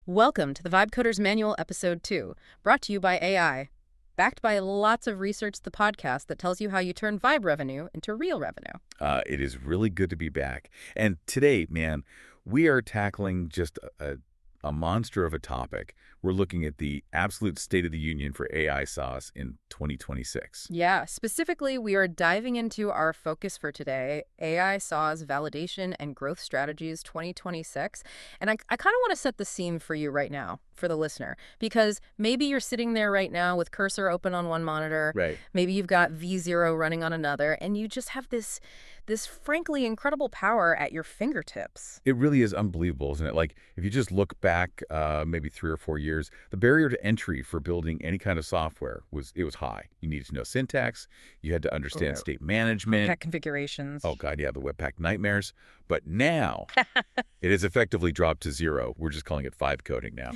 Welcome to the Vibe Coders Manual Episode 2, brought to you by AI. Backed by lots of research, the podcast that tells you how you turn Vibe revenue into real revenue. It is really good to be back. And today, man, we are tackling just a monster of a topic. We're looking at the absolute state of the union for AI SaaS in 2026. Yeah, specifically, we are diving into our focus for today, AI SaaS Validation and Growth Strategies 2026. And I kind of want to set the scene for you right now, for the listener, because maybe you're sitting there right now with cursor open on one monitor. Right. Maybe you've got V0 running on another, and you just have this frankly incredible power at your fingertips. It really is unbelievable, isn't it? Like, if you just look back maybe 3 or 4 years, the barrier to entry for building any kind of software was high. You needed to know syntax. You had to understand state management. Tech configurations. Oh, God, yeah, the Webpack nightmares. But now, it has effectively dropped to zero. We're just calling it vibe coding now.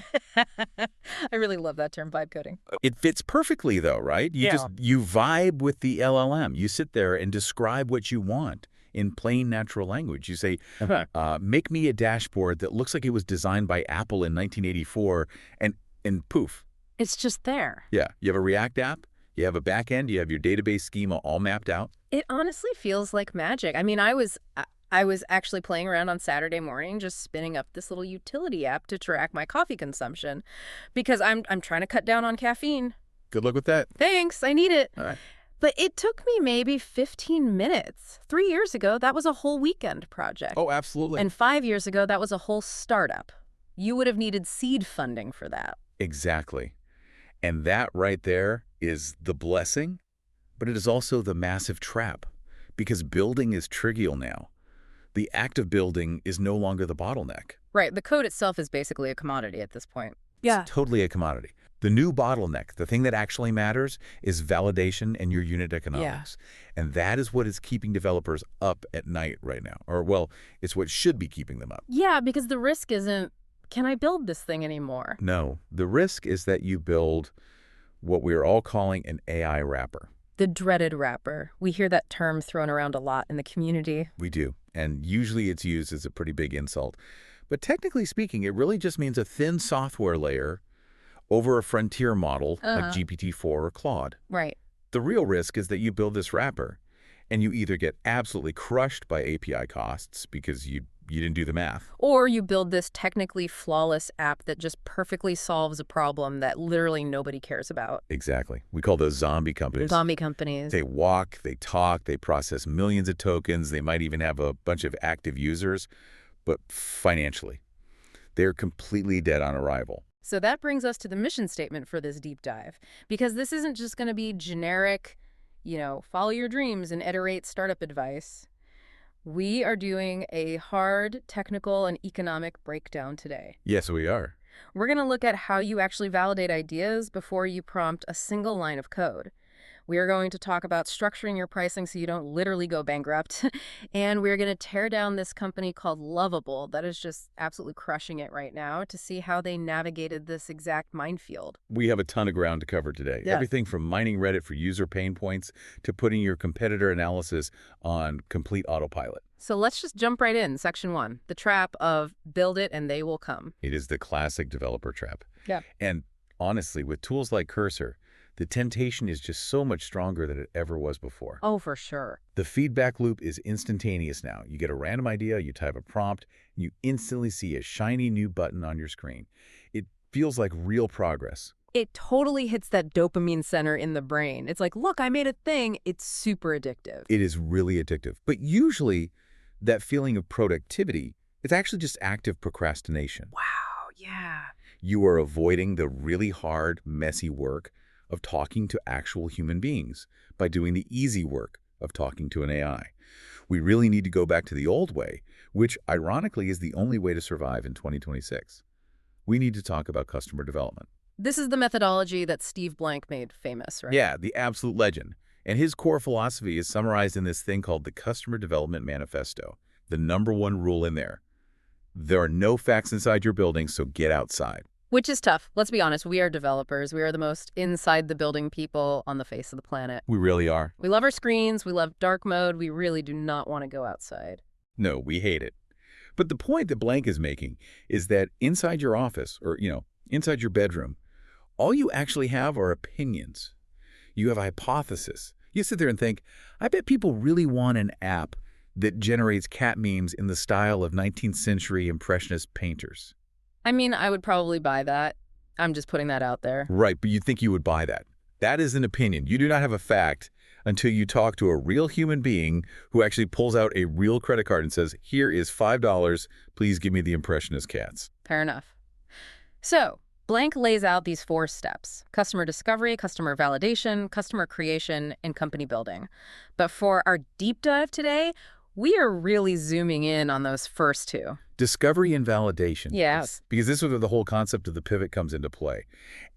I really love that term, vibe coding. It fits perfectly, though, right? You vibe with the LLM. You sit there and describe what you want in plain natural language. You say, make me a dashboard that looks like it was designed by Apple in 1984, and poof. It's just there. Yeah. You have a React app. You have a backend. You have your database schema all mapped out. It honestly feels like magic. I mean, I was actually playing around on Saturday morning, just spinning up this little utility app to track my coffee consumption because I'm trying to cut down on caffeine. Good luck with that. Thanks. I need it. All right. But it took me maybe 15 minutes. 3 years ago, that was a whole weekend project. Oh, absolutely. And 5 years ago, that was a whole startup. You would have needed seed funding for that. Exactly. And that right there is the blessing, but it is also the massive trap because building is trivial now. The act of building is no longer the bottleneck. Right. The code itself is basically a commodity at this point. It's totally a commodity. The new bottleneck, the thing that actually matters, is validation and your unit economics. And that is what is keeping developers up at night right now. Or, well, it's what should be keeping them up. Yeah, because the risk isn't, can I build this thing anymore? No. The risk is that you build what we are all calling an AI wrapper. The dreaded wrapper. We hear that term thrown around a lot in the community. We do. And usually it's used as a pretty big insult. But technically speaking, it really just means a thin software layer over a frontier model like GPT-4 or Claude. Right. The real risk is that you build this wrapper and you either get absolutely crushed by API costs because you didn't do the math. Or you build this technically flawless app that just perfectly solves a problem that literally nobody cares about. Exactly. We call those zombie companies. Zombie companies. They walk, they talk, they process millions of tokens. They might even have a bunch of active users. But financially, they're completely dead on arrival. So that brings us to the mission statement for this deep dive. Because this isn't just going to be generic, follow your dreams and iterate startup advice. We are doing a hard technical and economic breakdown today. Yes, we are. We're going to look at how you actually validate ideas before you prompt a single line of code. We are going to talk about structuring your pricing so you don't literally go bankrupt. And we're going to tear down this company called Lovable that is just absolutely crushing it right now to see how they navigated this exact minefield. We have a ton of ground to cover today. Yes. Everything from mining Reddit for user pain points to putting your competitor analysis on complete autopilot. So let's just jump right in. Section 1, the trap of build it and they will come. It is the classic developer trap. Yeah. And honestly, with tools like Cursor, the temptation is just so much stronger than it ever was before. Oh, for sure. The feedback loop is instantaneous now. You get a random idea, you type a prompt, and you instantly see a shiny new button on your screen. It feels like real progress. It totally hits that dopamine center in the brain. It's like, look, I made a thing. It's super addictive. It is really addictive. But usually, that feeling of productivity is actually just active procrastination. Wow, yeah. You are avoiding the really hard, messy work of talking to actual human beings by doing the easy work of talking to an AI. We really need to go back to the old way, which ironically is the only way to survive in 2026. We need to talk about customer development. This is the methodology that Steve Blank made famous, right? Yeah, the absolute legend. And his core philosophy is summarized in this thing called the Customer Development Manifesto. The #1 rule in there: there are no facts inside your building, so get outside. Which is tough. Let's be honest. We are developers. We are the most inside the building people on the face of the planet. We really are. We love our screens. We love dark mode. We really do not want to go outside. No, we hate it. But the point that Blank is making is that inside your office or, inside your bedroom, all you actually have are opinions. You have a hypothesis. You sit there and think, I bet people really want an app that generates cat memes in the style of 19th century impressionist painters. I mean, I would probably buy that. I'm just putting that out there. Right, but you think you would buy that. That is an opinion. You do not have a fact until you talk to a real human being who actually pulls out a real credit card and says, here is $5, please give me the impressionist cats. Fair enough. So, Blank lays out these 4 steps: customer discovery, customer validation, customer creation, and company building. But for our deep dive today, we are really zooming in on those first 2. Discovery and validation. Yes. Because this is where the whole concept of the pivot comes into play.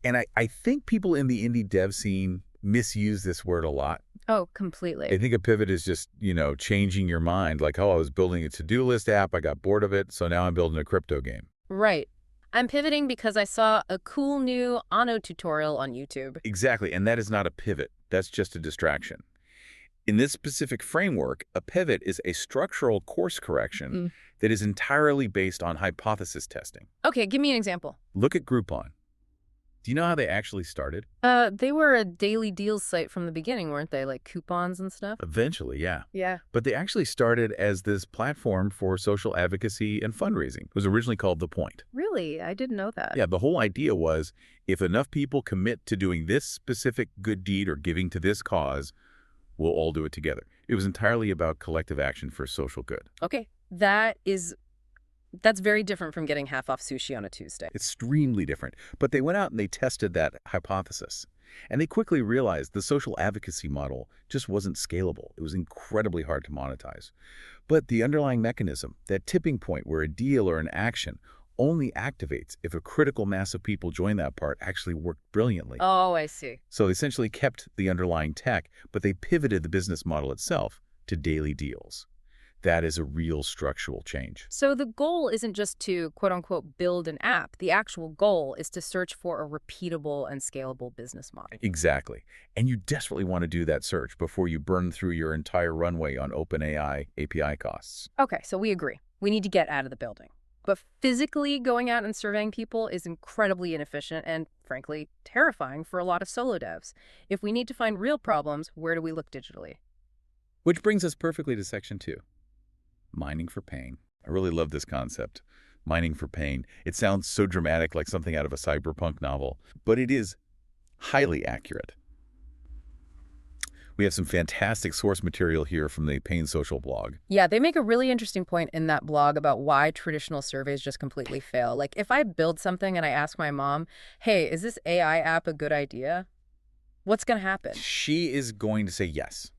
And I think people in the indie dev scene misuse this word a lot. Oh, completely. I think a pivot is just, changing your mind. Like, oh, I was building a to-do list app, I got bored of it, so now I'm building a crypto game. Right. I'm pivoting because I saw a cool new Ano tutorial on YouTube. Exactly, and that is not a pivot. That's just a distraction. In this specific framework, a pivot is a structural course correction that is entirely based on hypothesis testing. Okay, give me an example. Look at Groupon. Do you know how they actually started? They were a daily deals site from the beginning, weren't they? Like coupons and stuff? Eventually, yeah. Yeah. But they actually started as this platform for social advocacy and fundraising. It was originally called The Point. Really? I didn't know that. Yeah, the whole idea was if enough people commit to doing this specific good deed or giving to this cause, we'll all do it together. It was entirely about collective action for social good. Okay. That's very different from getting half off sushi on a Tuesday. Extremely different. But they went out and they tested that hypothesis. And they quickly realized the social advocacy model just wasn't scalable. It was incredibly hard to monetize. But the underlying mechanism, that tipping point where a deal or an action only activates if a critical mass of people join that part, actually worked brilliantly. Oh, I see. So they essentially kept the underlying tech, but they pivoted the business model itself to daily deals. That is a real structural change. So the goal isn't just to, quote unquote, build an app. The actual goal is to search for a repeatable and scalable business model. Exactly. And you desperately want to do that search before you burn through your entire runway on OpenAI API costs. Okay, so we agree. We need to get out of the building. But physically going out and surveying people is incredibly inefficient and, frankly, terrifying for a lot of solo devs. If we need to find real problems, where do we look digitally? Which brings us perfectly to section 2. Mining for pain. I really love this concept. Mining for pain. It sounds so dramatic, like something out of a cyberpunk novel, but it is highly accurate. We have some fantastic source material here from the Pain Social blog. Yeah, they make a really interesting point in that blog about why traditional surveys just completely fail. Like, if I build something and I ask my mom, hey, is this AI app a good idea? What's going to happen? She is going to say yes.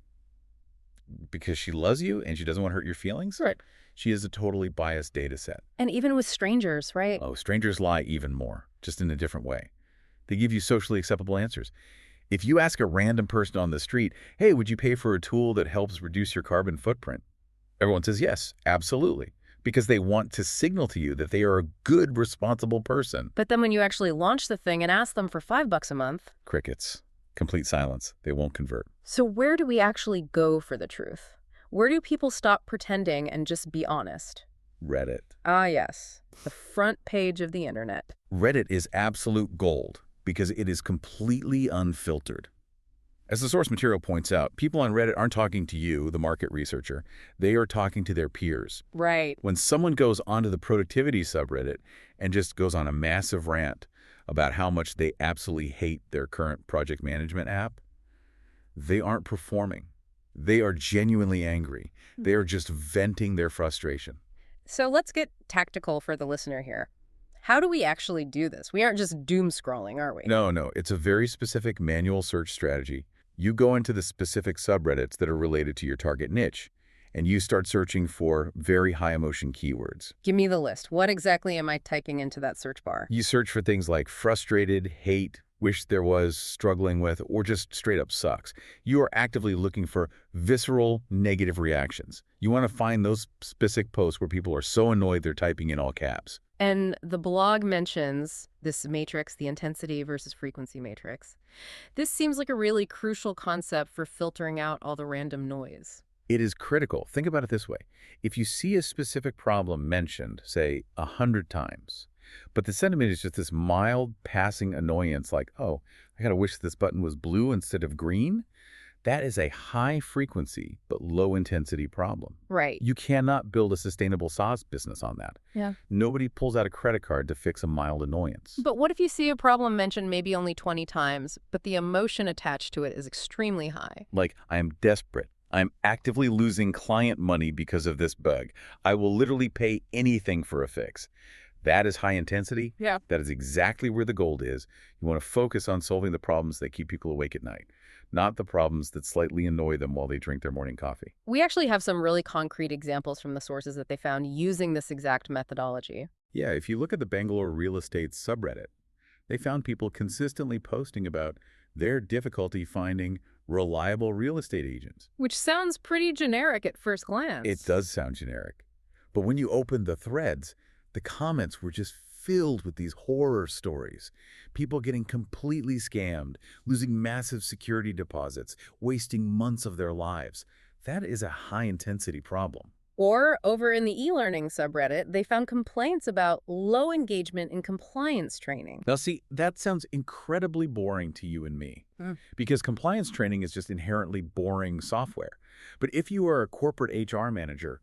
Because she loves you and she doesn't want to hurt your feelings. Right. She is a totally biased data set. And even with strangers, right? Oh, strangers lie even more, just in a different way. They give you socially acceptable answers. If you ask a random person on the street, hey, would you pay for a tool that helps reduce your carbon footprint? Everyone says yes, absolutely. Because they want to signal to you that they are a good, responsible person. But then when you actually launch the thing and ask them for $5 a month... Crickets. Complete silence. They won't convert. So where do we actually go for the truth? Where do people stop pretending and just be honest? Reddit. Ah, yes. The front page of the internet. Reddit is absolute gold because it is completely unfiltered. As the source material points out, people on Reddit aren't talking to you, the market researcher. They are talking to their peers. Right. When someone goes onto the productivity subreddit and just goes on a massive rant about how much they absolutely hate their current project management app, they aren't performing. They are genuinely angry. They are just venting their frustration. So let's get tactical for the listener here. How do we actually do this? We aren't just doom scrolling, are we? No. It's a very specific manual search strategy. You go into the specific subreddits that are related to your target niche, and you start searching for very high emotion keywords. Give me the list. What exactly am I typing into that search bar? You search for things like frustrated, hate, wish there was, struggling with, or just straight up sucks. You are actively looking for visceral negative reactions. You want to find those specific posts where people are so annoyed they're typing in all caps. And the blog mentions this matrix, the intensity versus frequency matrix. This seems like a really crucial concept for filtering out all the random noise. It is critical. Think about it this way. If you see a specific problem mentioned, say, 100 times, but the sentiment is just this mild passing annoyance like, oh, I gotta wish this button was blue instead of green, that is a high frequency but low intensity problem. Right. You cannot build a sustainable SaaS business on that. Yeah. Nobody pulls out a credit card to fix a mild annoyance. But what if you see a problem mentioned maybe only 20 times, but the emotion attached to it is extremely high? Like, I am desperate. I'm actively losing client money because of this bug. I will literally pay anything for a fix. That is high intensity. Yeah. That is exactly where the gold is. You want to focus on solving the problems that keep people awake at night, not the problems that slightly annoy them while they drink their morning coffee. We actually have some really concrete examples from the sources that they found using this exact methodology. Yeah, if you look at the Bangalore real estate subreddit, they found people consistently posting about their difficulty finding reliable real estate agents. Which sounds pretty generic at first It glance. does sound generic. But when you open the threads, the comments were just filled with these horror stories. People getting completely scammed, losing massive security deposits, wasting months of their lives. That is a high-intensity problem. Or over in the e-learning subreddit, they found complaints about low engagement in compliance training. Now, see, that sounds incredibly boring to you and me, because compliance training is just inherently boring software. But if you are a corporate HR manager,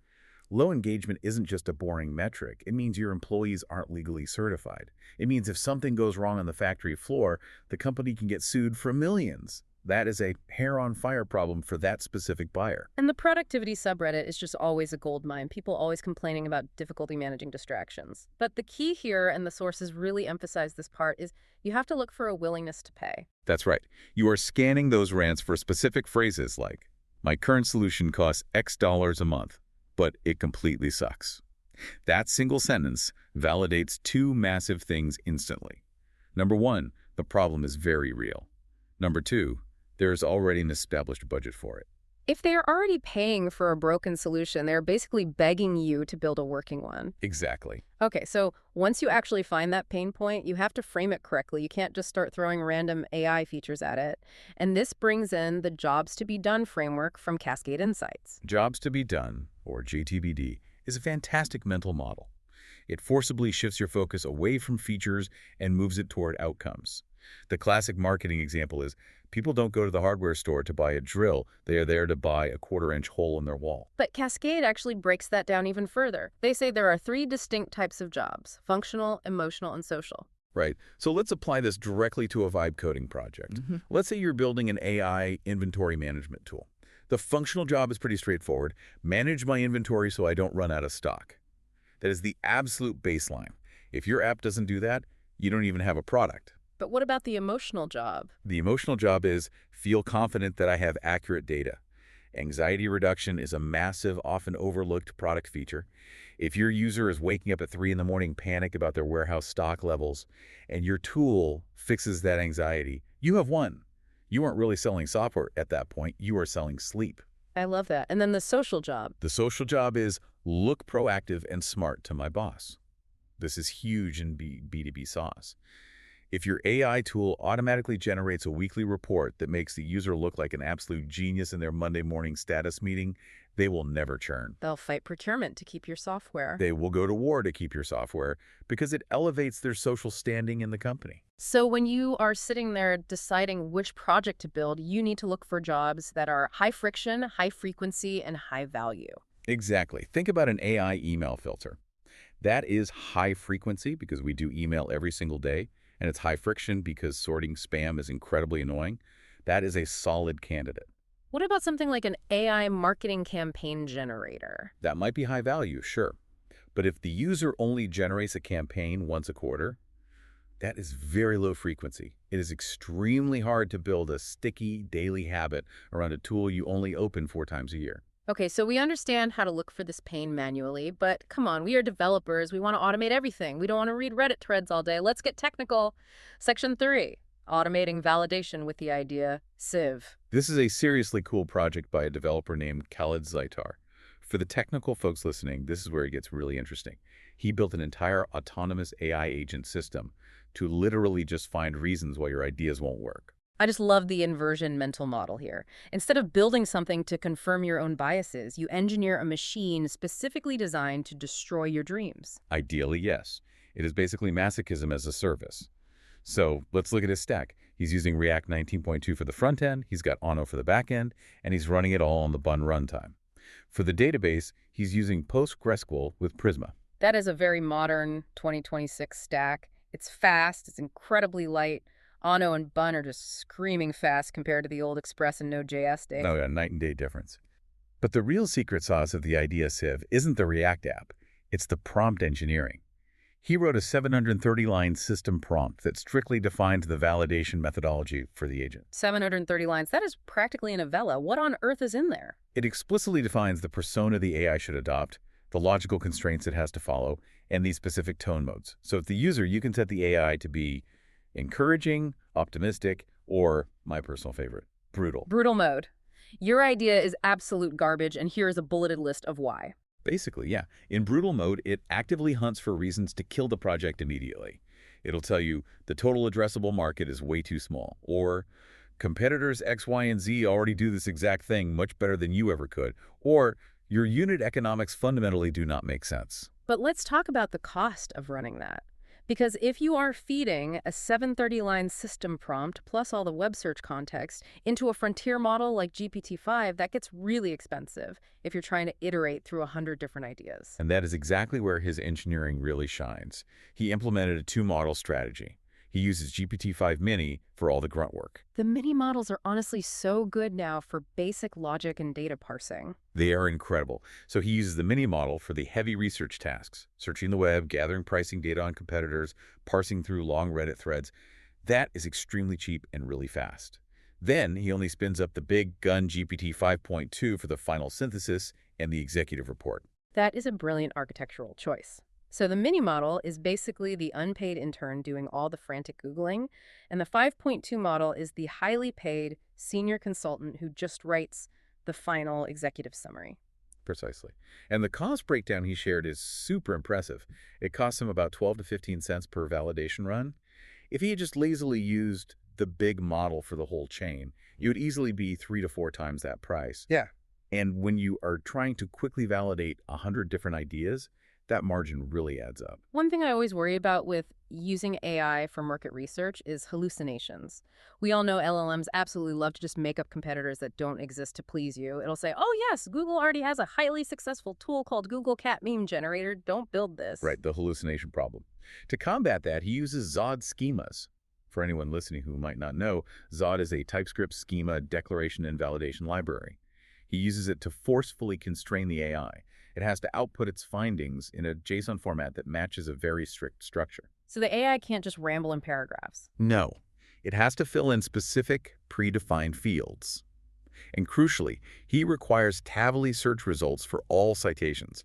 low engagement isn't just a boring metric. It means your employees aren't legally certified. It means if something goes wrong on the factory floor, the company can get sued for millions. That is a hair-on-fire problem for that specific buyer. And the productivity subreddit is just always a gold mine. People always complaining about difficulty managing distractions. But the key here, and the sources really emphasize this part, is you have to look for a willingness to pay. That's right. You are scanning those rants for specific phrases like, my current solution costs X dollars a month, but it completely sucks. That single sentence validates two massive things instantly. Number one, the problem is very real. Number two, there is already an established budget for it. If they're already paying for a broken solution, they're basically begging you to build a working one. Exactly. Okay, so once you actually find that pain point, you have to frame it correctly. You can't just start throwing random AI features at it. And this brings in the jobs to be done framework from Cascade Insights. Jobs to be done, or JTBD, is a fantastic mental model. It forcibly shifts your focus away from features and moves it toward outcomes. The classic marketing example is, people don't go to the hardware store to buy a drill. They are there to buy a quarter-inch hole in their wall. But Cascade actually breaks that down even further. They say there are three distinct types of jobs: functional, emotional, and social. Right. So let's apply this directly to a vibe coding project. Let's say you're building an AI inventory management tool. The functional job is pretty straightforward. Manage my inventory so I don't run out of stock. That is the absolute baseline. If your app doesn't do that, you don't even have a product. But what about the emotional job? The emotional job is feel confident that I have accurate data. Anxiety reduction is a massive, often overlooked product feature. If your user is waking up at 3 in the morning panic about their warehouse stock levels, and your tool fixes that anxiety, you have won. You aren't really selling software at that point. You are selling sleep. I love that. And then the social job. The social job is look proactive and smart to my boss. This is huge in B2B SaaS. If your AI tool automatically generates a weekly report that makes the user look like an absolute genius in their Monday morning status meeting, they will never churn. They'll fight procurement to keep your software. They will go to war to keep your software because it elevates their social standing in the company. So when you are sitting there deciding which project to build, you need to look for jobs that are high friction, high frequency, and high value. Exactly. Think about an AI email filter. That is high frequency because we do email every single day, and it's high friction because sorting spam is incredibly annoying. That is a solid candidate. What about something like an AI marketing campaign generator? That might be high value, sure. But if the user only generates a campaign once a quarter, that is very low frequency. It is extremely hard to build a sticky daily habit around a tool you only open 4 times a year. Okay, so we understand how to look for this pain manually, but come on, we are developers. We want to automate everything. We don't want to read Reddit threads all day. Let's get technical. Section 3, automating validation with the idea Sieve. This is a seriously cool project by a developer named Khaled Zaitar. For the technical folks listening, this is where it gets really interesting. He built an entire autonomous AI agent system to literally just find reasons why your ideas won't work. I just love the inversion mental model here. Instead of building something to confirm your own biases, you engineer a machine specifically designed to destroy your dreams. Ideally, yes. It is basically masochism as a service. So let's look at his stack. He's using React 19.2 for the front end, he's got Ono for the back end, and he's running it all on the Bun runtime. For the database, he's using PostgreSQL with Prisma. That is a very modern 2026 stack. It's fast, it's incredibly light. Ono and Bun are just screaming fast compared to the old Express and Node.js days. No, yeah, night and day difference. But the real secret sauce of the idea Sieve isn't the React app, it's the prompt engineering. He wrote a 730-line system prompt that strictly defines the validation methodology for the agent. 730 lines, that is practically a novella. What on earth is in there? It explicitly defines the persona the AI should adopt, the logical constraints it has to follow, and these specific tone modes. So if the user, you can set the AI to be encouraging, optimistic, or, my personal favorite, brutal. Brutal mode. Your idea is absolute garbage, and here is a bulleted list of why. Basically, yeah. In brutal mode, it actively hunts for reasons to kill the project immediately. It'll tell you the total addressable market is way too small, or competitors X, Y, and Z already do this exact thing much better than you ever could, or your unit economics fundamentally do not make sense. But let's talk about the cost of running that. Because if you are feeding a 730-line system prompt plus all the web search context into a frontier model like GPT-5, that gets really expensive if you're trying to iterate through 100 different ideas. And that is exactly where his engineering really shines. He implemented a two-model strategy. He uses GPT-5 Mini for all the grunt work. The mini models are honestly so good now for basic logic and data parsing. They are incredible. So he uses the mini model for the heavy research tasks, searching the web, gathering pricing data on competitors, parsing through long Reddit threads. That is extremely cheap and really fast. Then he only spins up the big gun GPT 5.2 for the final synthesis and the executive report. That is a brilliant architectural choice. So the mini model is basically the unpaid intern doing all the frantic Googling, and the 5.2 model is the highly paid senior consultant who just writes the final executive summary. Precisely. And the cost breakdown he shared is super impressive. It costs him about 12 to 15 cents per validation run. If he had just lazily used the big model for the whole chain, it would easily be 3 to 4 times that price. Yeah. And when you are trying to quickly validate 100 different ideas, that margin really adds up. One thing I always worry about with using AI for market research is hallucinations. We all know LLMs absolutely love to just make up competitors that don't exist to please you. It'll say, oh yes, Google already has a highly successful tool called Google Cat Meme Generator. Don't build this. Right, the hallucination problem. To combat that, he uses Zod schemas. For anyone listening who might not know, Zod is a TypeScript schema declaration and validation library. He uses it to forcefully constrain the AI. It has to output its findings in a JSON format that matches a very strict structure. So the AI can't just ramble in paragraphs. No, it has to fill in specific, predefined fields. And crucially, he requires Tavily search results for all citations.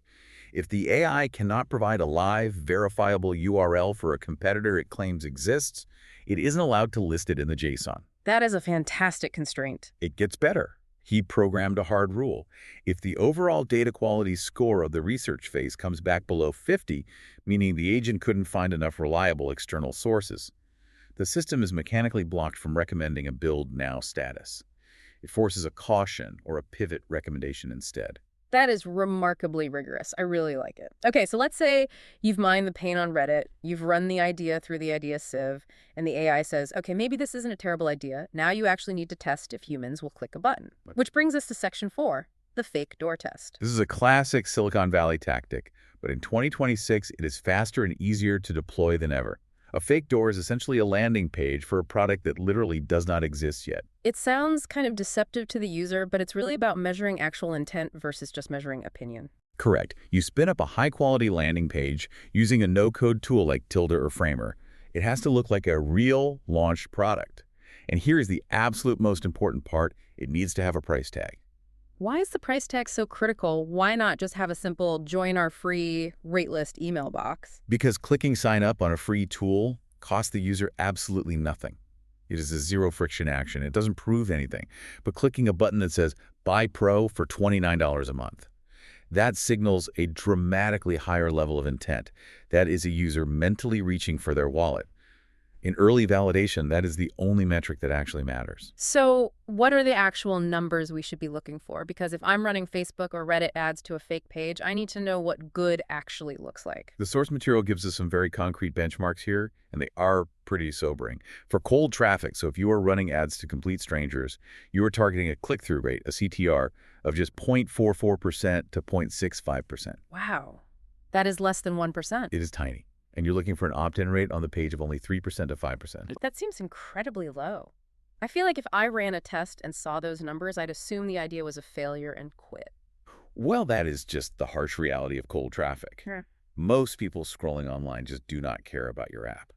If the AI cannot provide a live, verifiable URL for a competitor it claims exists, it isn't allowed to list it in the JSON. That is a fantastic constraint. It gets better. He programmed a hard rule. If the overall data quality score of the research phase comes back below 50, meaning the agent couldn't find enough reliable external sources, the system is mechanically blocked from recommending a build now status. It forces a caution or a pivot recommendation instead. That is remarkably rigorous. I really like it. Okay, so let's say you've mined the pain on Reddit, you've run the idea through the idea sieve, and the AI says, okay, maybe this isn't a terrible idea. Now you actually need to test if humans will click a button. Which brings us to section 4, the fake door test. This is a classic Silicon Valley tactic, but in 2026, it is faster and easier to deploy than ever. A fake door is essentially a landing page for a product that literally does not exist yet. It sounds kind of deceptive to the user, but it's really about measuring actual intent versus just measuring opinion. Correct. You spin up a high-quality landing page using a no-code tool like Tilda or Framer. It has to look like a real launched product. And here is the absolute most important part. It needs to have a price tag. Why is the price tag so critical? Why not just have a simple join our free rate list email box? Because clicking sign up on a free tool costs the user absolutely nothing. It is a zero-friction action. It doesn't prove anything. But clicking a button that says Buy Pro for $29 a month, that signals a dramatically higher level of intent. That is a user mentally reaching for their wallet. In early validation, that is the only metric that actually matters. So what are the actual numbers we should be looking for? Because if I'm running Facebook or Reddit ads to a fake page, I need to know what good actually looks like. The source material gives us some very concrete benchmarks here, and they are pretty sobering. For cold traffic, so if you are running ads to complete strangers, you are targeting a click-through rate, a CTR, of just 0.44% to 0.65%. Wow. That is less than 1%. It is tiny. And you're looking for an opt-in rate on the page of only 3% to 5%. That seems incredibly low. I feel like if I ran a test and saw those numbers, I'd assume the idea was a failure and quit. Well, that is just the harsh reality of cold traffic. Yeah. Most people scrolling online just do not care about your app.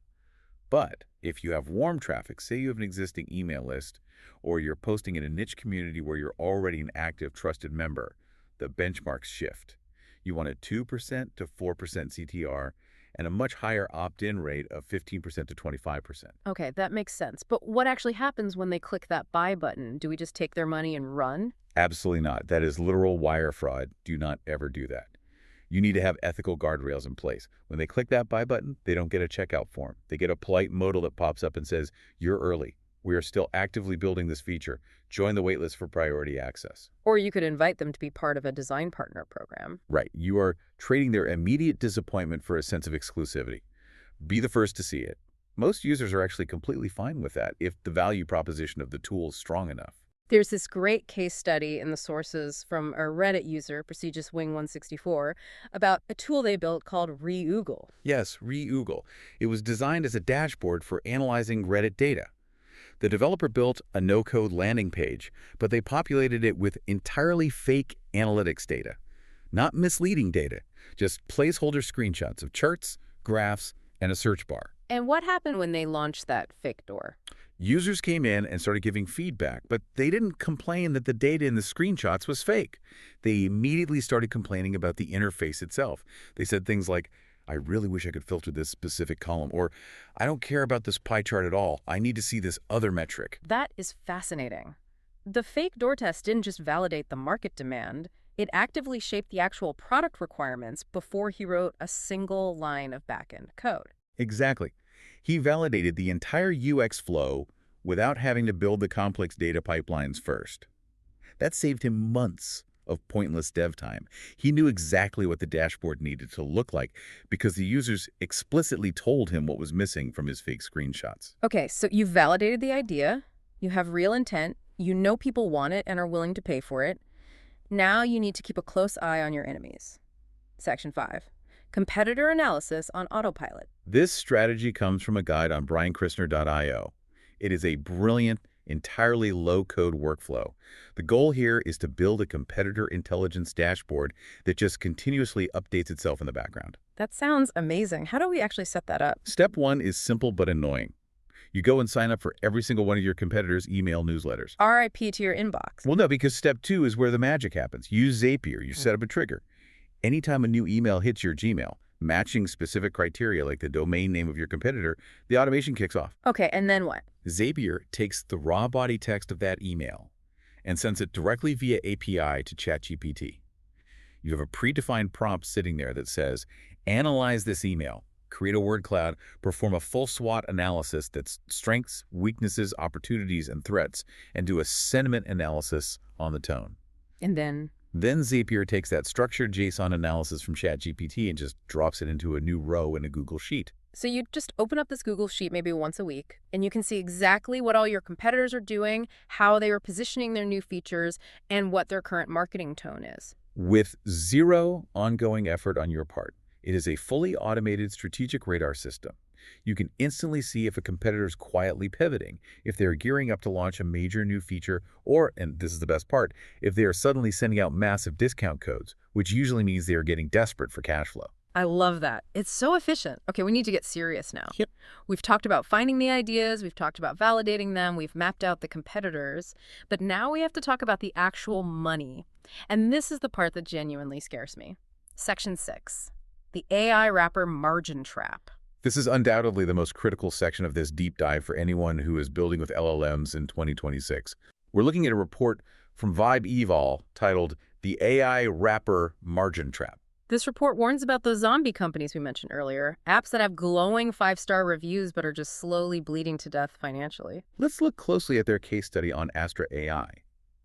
But if you have warm traffic, say you have an existing email list, or you're posting in a niche community where you're already an active, trusted member, the benchmarks shift. You want a 2% to 4% CTR and a much higher opt-in rate of 15% to 25%. Okay, that makes sense. But what actually happens when they click that buy button? Do we just take their money and run? Absolutely not. That is literal wire fraud. Do not ever do that. You need to have ethical guardrails in place. When they click that buy button, they don't get a checkout form. They get a polite modal that pops up and says, "You're early. We are still actively building this feature. Join the waitlist for priority access." Or you could invite them to be part of a design partner program. Right. You are trading their immediate disappointment for a sense of exclusivity. Be the first to see it. Most users are actually completely fine with that if the value proposition of the tool is strong enough. There's this great case study in the sources from a Reddit user, Prestigious Wing 164, about a tool they built called Reugle. Yes, Reugle. It was designed as a dashboard for analyzing Reddit data. The developer built a no-code landing page, but they populated it with entirely fake analytics data. Not misleading data, just placeholder screenshots of charts, graphs, and a search bar. And what happened when they launched that fake door? Users came in and started giving feedback, but they didn't complain that the data in the screenshots was fake. They immediately started complaining about the interface itself. They said things like, "I really wish I could filter this specific column," or "I don't care about this pie chart at all. I need to see this other metric." That is fascinating. The fake door test didn't just validate the market demand, it actively shaped the actual product requirements before he wrote a single line of backend code. Exactly. He validated the entire UX flow without having to build the complex data pipelines first. That saved him months of pointless dev time. He knew exactly what the dashboard needed to look like because the users explicitly told him what was missing from his fake screenshots. Okay, so you've validated the idea, you have real intent, you know people want it and are willing to pay for it. Now you need to keep a close eye on your enemies. Section 5. Competitor analysis on autopilot. This strategy comes from a guide on brianchristner.io. It is a brilliant, entirely low-code workflow. The goal here is to build a competitor intelligence dashboard that just continuously updates itself in the background. That sounds amazing. How do we actually set that up? Step 1 is simple but annoying. You go and sign up for every single one of your competitors' email newsletters. RIP to your inbox. Well, no, because step 2 is where the magic happens. Use Zapier. You set up a trigger. Anytime a new email hits your Gmail, matching specific criteria like the domain name of your competitor, the automation kicks off. Okay, and then what? Zapier takes the raw body text of that email and sends it directly via API to ChatGPT. You have a predefined prompt sitting there that says, "Analyze this email, create a word cloud, perform a full SWOT analysis that's strengths, weaknesses, opportunities, and threats, and do a sentiment analysis on the tone." And then Zapier takes that structured JSON analysis from ChatGPT and just drops it into a new row in a Google Sheet. So you just open up this Google Sheet maybe once a week, and you can see exactly what all your competitors are doing, how they are positioning their new features, and what their current marketing tone is. With zero ongoing effort on your part, it is a fully automated strategic radar system. You can instantly see if a competitor is quietly pivoting, if they're gearing up to launch a major new feature, or, and this is the best part, if they are suddenly sending out massive discount codes, which usually means they are getting desperate for cash flow. I love that. It's so efficient. Okay, we need to get serious now. Yep. We've talked about finding the ideas, we've talked about validating them, we've mapped out the competitors, but now we have to talk about the actual money. And this is the part that genuinely scares me. Section 6, the AI wrapper margin trap. This is undoubtedly the most critical section of this deep dive for anyone who is building with LLMs in 2026. We're looking at a report from Vibe Evol titled "The AI Wrapper Margin Trap." This report warns about those zombie companies we mentioned earlier, apps that have glowing five-star reviews but are just slowly bleeding to death financially. Let's look closely at their case study on Astra AI.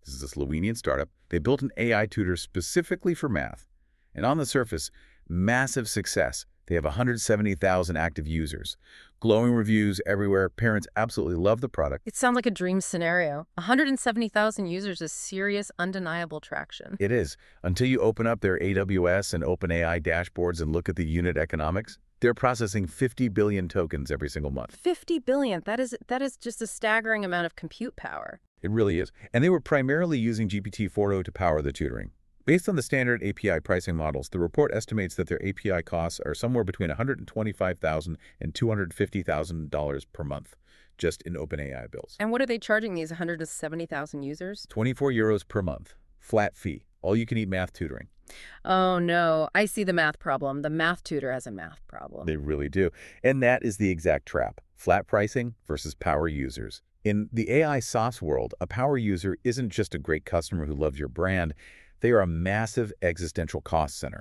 This is a Slovenian startup. They built an AI tutor specifically for math. And on the surface, massive success. They have 170,000 active users. Glowing reviews everywhere. Parents absolutely love the product. It sounds like a dream scenario. 170,000 users is serious, undeniable traction. It is. Until you open up their AWS and OpenAI dashboards and look at the unit economics, they're processing 50 billion tokens every single month. 50 billion, that is just a staggering amount of compute power. It really is. And they were primarily using GPT-4o to power the tutoring. Based on the standard API pricing models, the report estimates that their API costs are somewhere between $125,000 and $250,000 per month, just in OpenAI bills. And what are they charging these 170,000 users? 24 euros per month, flat fee, all-you-can-eat math tutoring. Oh no, I see the math problem. The math tutor has a math problem. They really do. And that is the exact trap, flat pricing versus power users. In the AI SaaS world, a power user isn't just a great customer who loves your brand. They are a massive existential cost center.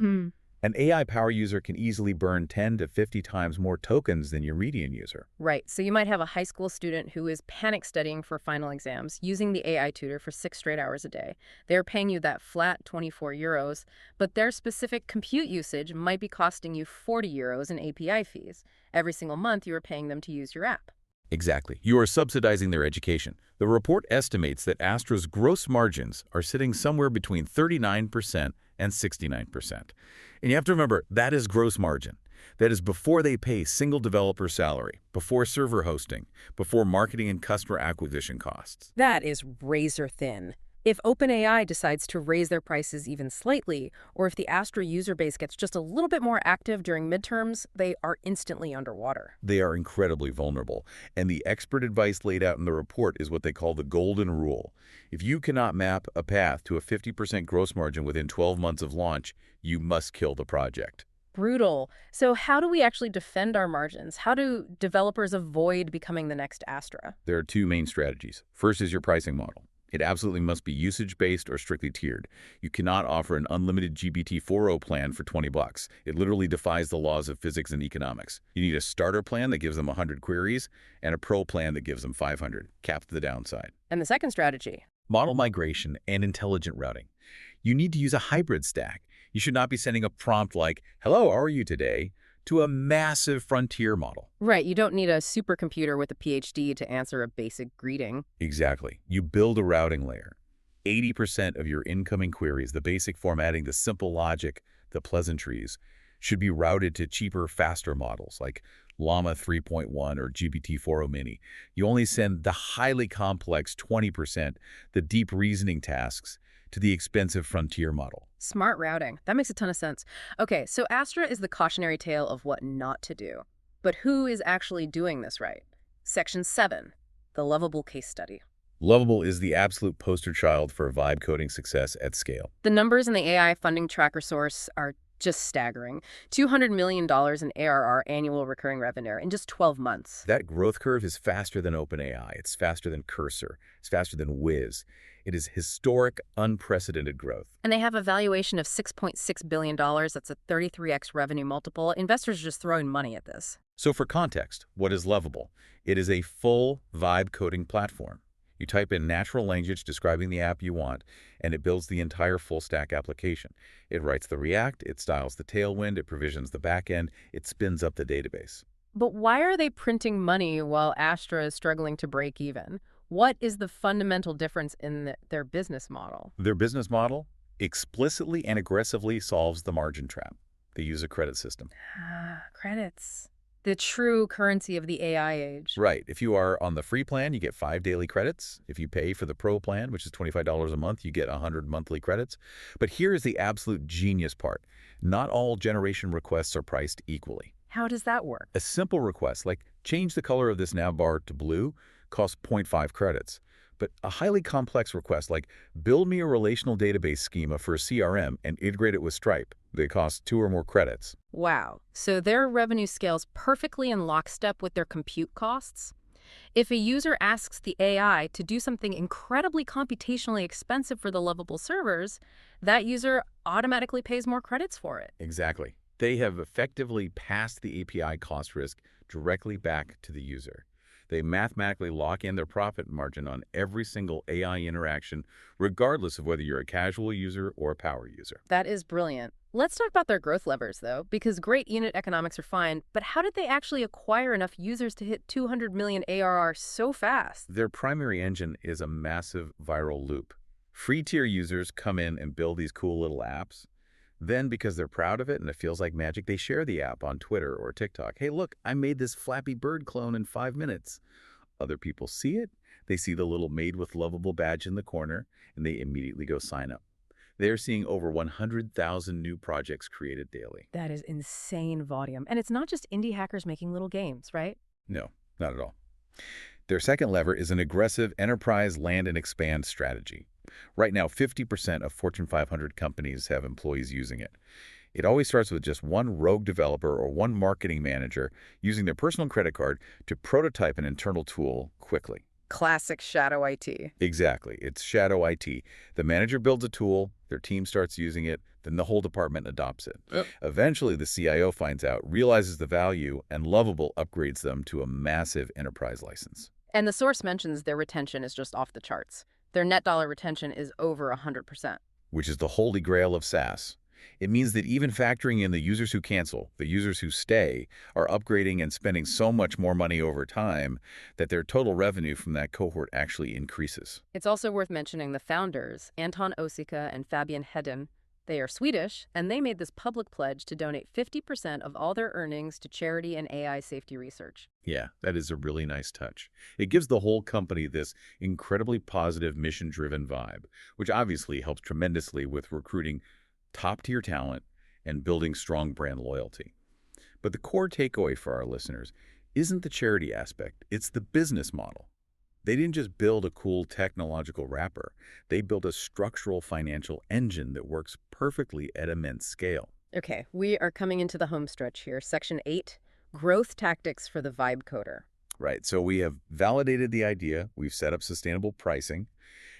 An AI power user can easily burn 10 to 50 times more tokens than your median user. Right, so you might have a high school student who is panic studying for final exams, using the AI tutor for 6 straight hours a day. They're paying you that flat 24 euros, but their specific compute usage might be costing you 40 euros in API fees. Every single month you are paying them to use your app. Exactly. You are subsidizing their education. The report estimates that Astra's gross margins are sitting somewhere between 39% and 69%. And you have to remember, that is gross margin. That is before they pay single developer salary, before server hosting, before marketing and customer acquisition costs. That is razor thin. If OpenAI decides to raise their prices even slightly, or if the Astra user base gets just a little bit more active during midterms, they are instantly underwater. They are incredibly vulnerable, and the expert advice laid out in the report is what they call the golden rule. If you cannot map a path to a 50% gross margin within 12 months of launch, you must kill the project. Brutal. So how do we actually defend our margins? How do developers avoid becoming the next Astra? There are two main strategies. First is your pricing model. It absolutely must be usage-based or strictly tiered. You cannot offer an unlimited GPT-4o plan for 20 bucks. It literally defies the laws of physics and economics. You need a starter plan that gives them 100 queries and a pro plan that gives them 500, capped to the downside. And the second strategy? Model migration and intelligent routing. You need to use a hybrid stack. You should not be sending a prompt like, "Hello, how are you today?" to a massive frontier model. Right, you don't need a supercomputer with a PhD to answer a basic greeting. Exactly. You build a routing layer. 80% of your incoming queries, the basic formatting, the simple logic, the pleasantries, should be routed to cheaper, faster models like Llama 3.1 or GPT-4o Mini. You only send the highly complex 20%, the deep reasoning tasks, to the expensive frontier model. Smart routing. That makes a ton of sense. Okay, so Astra is the cautionary tale of what not to do. But who is actually doing this right? Section 7, the Lovable case study. Lovable is the absolute poster child for vibe coding success at scale. The numbers in the AI funding tracker source are just staggering. $200 million in ARR, annual recurring revenue, in just 12 months. That growth curve is faster than OpenAI. It's faster than Cursor. It's faster than Wiz. It is historic, unprecedented growth. And they have a valuation of $6.6 billion. That's a 33x revenue multiple. Investors are just throwing money at this. So for context, what is Lovable? It is a full vibe coding platform. You type in natural language describing the app you want, and it builds the entire full-stack application. It writes the React, it styles the Tailwind, it provisions the backend, it spins up the database. But why are they printing money while Astra is struggling to break even? What is the fundamental difference in their business model? Their business model explicitly and aggressively solves the margin trap. They use a credit system. Credits. The true currency of the AI age. Right. If you are on the free plan, you get 5 daily credits. If you pay for the pro plan, which is $25 a month, you get 100 monthly credits. But here is the absolute genius part. Not all generation requests are priced equally. How does that work? A simple request, like change the color of this nav bar to blue, costs 0.5 credits. But a highly complex request, like build me a relational database schema for a CRM and integrate it with Stripe, they cost 2 or more credits. Wow. So their revenue scales perfectly in lockstep with their compute costs? If a user asks the AI to do something incredibly computationally expensive for the Lovable servers, that user automatically pays more credits for it. Exactly. They have effectively passed the API cost risk directly back to the user. They mathematically lock in their profit margin on every single AI interaction, regardless of whether you're a casual user or a power user. That is brilliant. Let's talk about their growth levers, though, because great unit economics are fine, but how did they actually acquire enough users to hit 200 million ARR so fast? Their primary engine is a massive viral loop. Free tier users come in and build these cool little apps. Then, because they're proud of it and it feels like magic, they share the app on Twitter or TikTok. Hey, look, I made this Flappy Bird clone in 5 minutes. Other people see it. They see the little Made with Lovable badge in the corner, and they immediately go sign up. They're seeing over 100,000 new projects created daily. That is insane volume. And it's not just indie hackers making little games, right? No, not at all. Their second lever is an aggressive enterprise land and expand strategy. Right now, 50% of Fortune 500 companies have employees using it. It always starts with just one rogue developer or one marketing manager using their personal credit card to prototype an internal tool quickly. Classic shadow IT. Exactly. It's shadow IT. The manager builds a tool, their team starts using it, then the whole department adopts it. Yep. Eventually, the CIO finds out, realizes the value, and Lovable upgrades them to a massive enterprise license. And the source mentions their retention is just off the charts. Their net dollar retention is over 100%. Which is the holy grail of SaaS. It means that even factoring in the users who cancel, the users who stay, are upgrading and spending so much more money over time that their total revenue from that cohort actually increases. It's also worth mentioning the founders, Anton Osika and Fabian Hedden. They are Swedish, and they made this public pledge to donate 50% of all their earnings to charity and AI safety research. Yeah, that is a really nice touch. It gives the whole company this incredibly positive, mission-driven vibe, which obviously helps tremendously with recruiting top-tier talent and building strong brand loyalty. But the core takeaway for our listeners isn't the charity aspect, it's the business model. They didn't just build a cool technological wrapper. They built a structural financial engine that works perfectly at immense scale. Okay, we are coming into the home stretch here. Section 8, Growth Tactics for the Vibe Coder. Right, so we have validated the idea, we've set up sustainable pricing.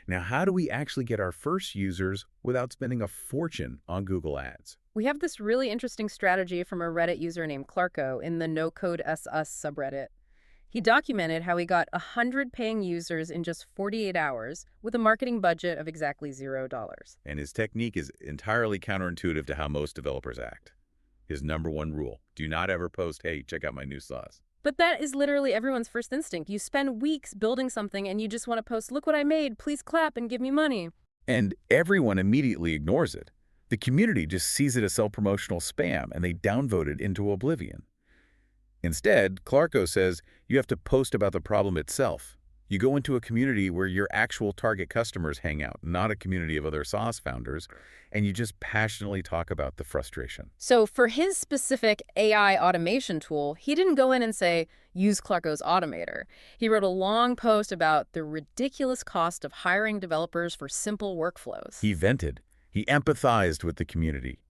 Now, how do we actually get our first users without spending a fortune on Google Ads? We have this really interesting strategy from a Reddit user named Clarko in the No Code SS subreddit. He documented how he got 100 paying users in just 48 hours with a marketing budget of exactly $0. And his technique is entirely counterintuitive to how most developers act. His number one rule, do not ever post, hey, check out my new sauce. But that is literally everyone's first instinct. You spend weeks building something and you just want to post, look what I made, please clap and give me money. And everyone immediately ignores it. The community just sees it as self-promotional spam and they downvote it into oblivion. Instead, Clarko says you have to post about the problem itself. You go into a community where your actual target customers hang out, not a community of other SaaS founders, and you just passionately talk about the frustration. So for his specific AI automation tool, he didn't go in and say, use Clarko's Automator. He wrote a long post about the ridiculous cost of hiring developers for simple workflows. He vented. He empathized with the community.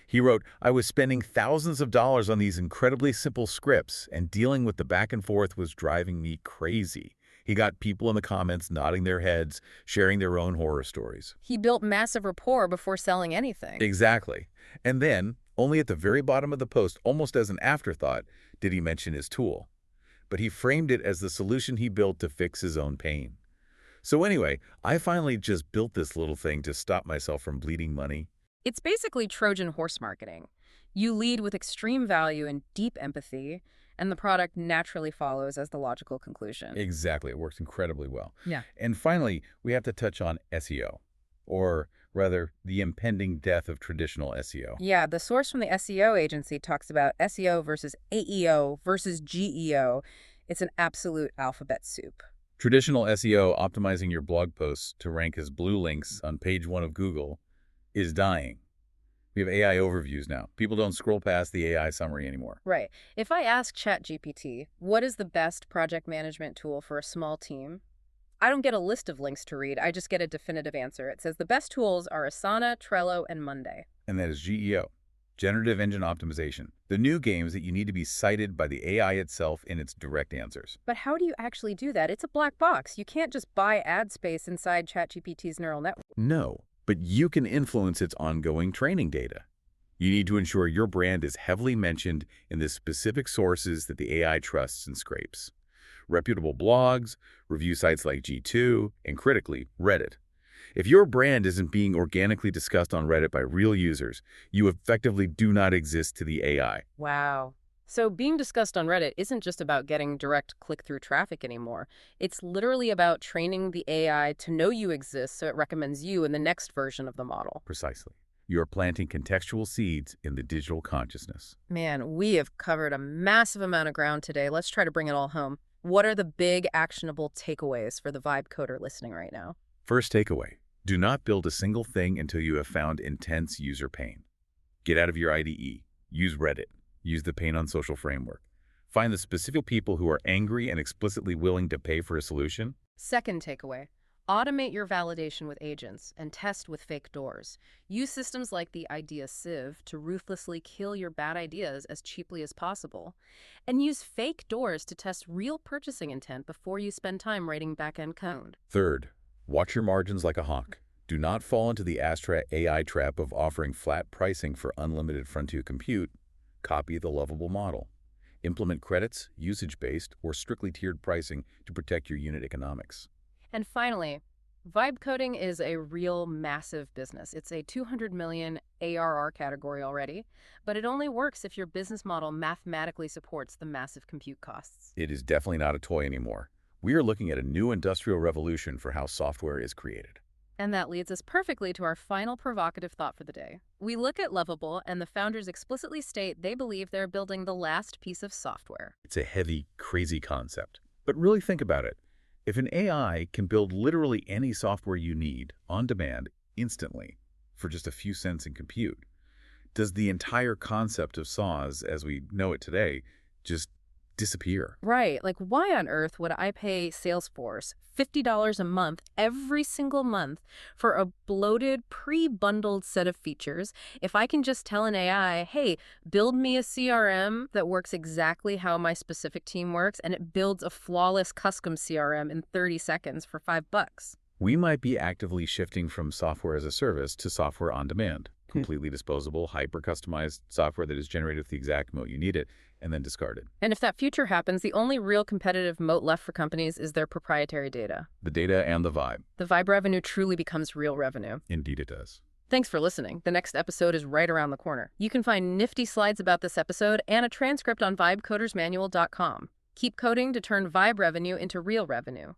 He wrote, I was spending thousands of dollars on these incredibly simple scripts, and dealing with the back and forth was driving me crazy. He got people in the comments nodding their heads, sharing their own horror stories. He built massive rapport before selling anything. Exactly. And then, only at the very bottom of the post, almost as an afterthought, did he mention his tool. But he framed it as the solution he built to fix his own pain. So anyway, I finally just built this little thing to stop myself from bleeding money. It's basically Trojan horse marketing. You lead with extreme value and deep empathy, and the product naturally follows as the logical conclusion. Exactly. It works incredibly well. Yeah. And finally, we have to touch on SEO, or rather, the impending death of traditional SEO. Yeah, the source from the SEO agency talks about SEO versus AEO versus GEO. It's an absolute alphabet soup. Traditional SEO, optimizing your blog posts to rank as blue links on page 1 of Google, is dying. We have AI overviews now. People don't scroll past the AI summary anymore. Right. If I ask ChatGPT, what is the best project management tool for a small team? I don't get a list of links to read. I just get a definitive answer. It says the best tools are Asana, Trello, and Monday. And that is GEO. Generative engine optimization. The new games that you need to be cited by the AI itself in its direct answers. But how do you actually do that? It's a black box. You can't just buy ad space inside ChatGPT's neural network. No, but you can influence its ongoing training data. You need to ensure your brand is heavily mentioned in the specific sources that the AI trusts and scrapes. Reputable blogs, review sites like G2, and critically, Reddit. If your brand isn't being organically discussed on Reddit by real users, you effectively do not exist to the AI. Wow. So being discussed on Reddit isn't just about getting direct click-through traffic anymore. It's literally about training the AI to know you exist so it recommends you in the next version of the model. Precisely. You're planting contextual seeds in the digital consciousness. Man, we have covered a massive amount of ground today. Let's try to bring it all home. What are the big actionable takeaways for the Vibe coder listening right now? First takeaway, do not build a single thing until you have found intense user pain. Get out of your IDE. Use Reddit. Use the Pain on Social framework. Find the specific people who are angry and explicitly willing to pay for a solution. Second takeaway, automate your validation with agents and test with fake doors. Use systems like the idea Sieve to ruthlessly kill your bad ideas as cheaply as possible. And use fake doors to test real purchasing intent before you spend time writing backend code. Third, watch your margins like a hawk. Do not fall into the Astra AI trap of offering flat pricing for unlimited frontier compute. Copy the Lovable model. Implement credits, usage-based, or strictly tiered pricing to protect your unit economics. And finally, vibe coding is a real massive business. It's a 200 million ARR category already, but it only works if your business model mathematically supports the massive compute costs. It is definitely not a toy anymore. We are looking at a new industrial revolution for how software is created. And that leads us perfectly to our final provocative thought for the day. We look at Lovable, and the founders explicitly state they believe they're building the last piece of software. It's a heavy, crazy concept. But really think about it. If an AI can build literally any software you need, on demand, instantly, for just a few cents in compute, does the entire concept of SaaS, as we know it today, just disappear? Right. Like, why on earth would I pay Salesforce $50 a month every single month for a bloated, pre-bundled set of features if I can just tell an AI, hey, build me a CRM that works exactly how my specific team works, and it builds a flawless custom CRM in 30 seconds for $5? We might be actively shifting from software as a service to software on demand. Completely disposable, hyper-customized software that is generated with the exact moat you need it, and then discarded. And if that future happens, the only real competitive moat left for companies is their proprietary data. The data and the vibe. The vibe revenue truly becomes real revenue. Indeed it does. Thanks for listening. The next episode is right around the corner. You can find nifty slides about this episode and a transcript on vibecodersmanual.com. Keep coding to turn vibe revenue into real revenue.